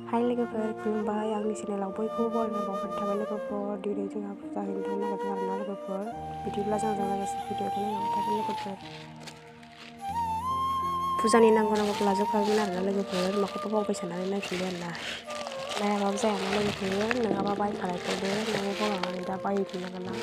Hai लोगोफोर खुलुमबाय आंनि चेनेलाव बयखौबो बरायना बावहरनाय थाबाय लोगोफोर दिनै जोंहा फुजा हैनो थांनो नागिरदों आरोना लोगोफोर बिदिब्ला जोंजों लोगोसे भिडिअखौ नायलांबाय थागोन लोगोफोर फुजानि नांगौखौ लाजोबखागोन आरोना लोगोफोर माखौबा बावबाय साननानै नायफिनबाय आरोना नायाबाबो जायाना लोगोफोर नङाबा बायखानायखौबो न'आव बावलांनानै दा बायफिननांगोन ना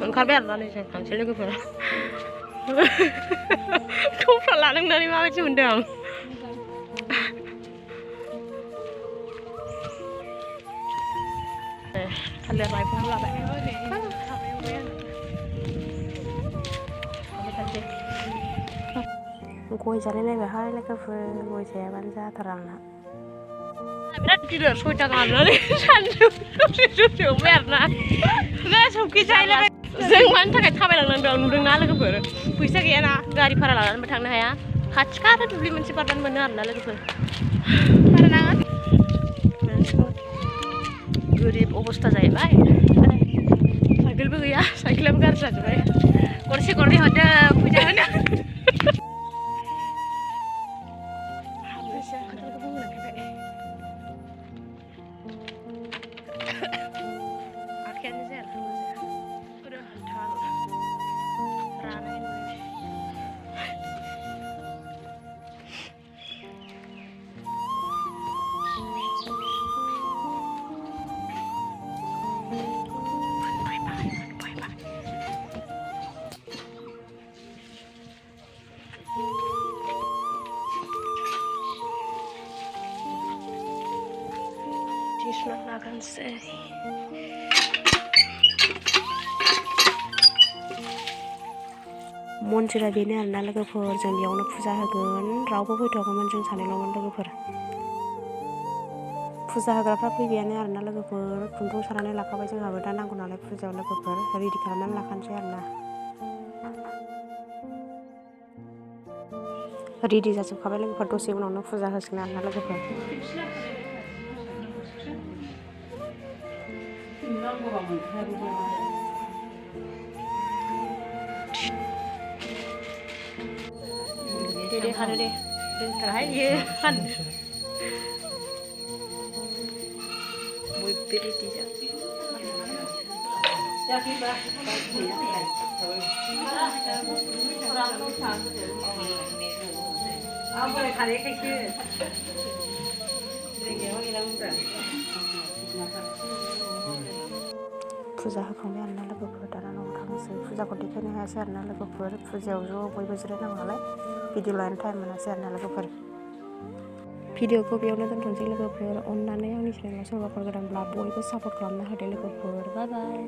ओंखारबाय आरोना नै जों थांसै लोगोफोरा थफ्ला लानांनानै माबायदि मोनदों आं थालिर लाइफां लाबाय गय जानाय नायबायहाय लोगोफोर गय जायाबानो जाथारा आंना बिराद गिदिर 6टा गाहामनानै सानजौफु दसे हमबाय आरोना ना सौखि जायलाय जों मानि थाखाय थाबायलांनांदों नुदोंना लोगोफोर फैसा गैयाना गारि भारा लानानैबो थांनो हाया खाथिखा आरो दुब्लि मोनसे बारनानै मोनो आरोना लोगोफोर भारा नाङा गोरिब अबस्था जाहैबाय साइकेलबो गैया साइकेलाबो गाज्रि जाजोब्बाय गरसे गरनै हरदो फैसा होनो हाबनोसै खान्थालखौ बुंलांखाबाय आखायानो जाया खान्थाल रानाय Tisna laganसै मन्दिरा बेनो आरोना लोगोफोर जों बेयावनो फुजा होगोन रावबो फैथ'वाखैमोन जों सानैल'मोन लोगोफोर फुजा होग्राफ्रा फैबायानो आरोना लोगोफोर खुन्दुं सानानै लाखाबाय जोंहाबो दा नांगौ नालाय फुजायाव लोगोफोर रेडि खालामनानै लाखानोसै आरोना रेडि जाजोबखाबाय लोगोफोर दसे उनावनो फुजा होसिगोन आरोना लोगोफोर दे हानो दे दोनथारहाय बियो हानो बयबो रेडि फुजा होखांबाय आरोना लोगोफोर दाना न'आव थांसै फुजाखौ देखायनो हायासै आरोना लोगोफोर फुजायाव ज' बयबो जिरायनांगौ नालाय भिडिअ लानो टाइम मोनासै आरोना लोगोफोर भिडिअखौ बेयावनो दोनथ'नोसै लोगोफोर अननानै आंनि चेनेलाव सोरबाफोर गोदानब्ला बयबो सापर्ट खालामना होदो लोगोफोर बाय बाय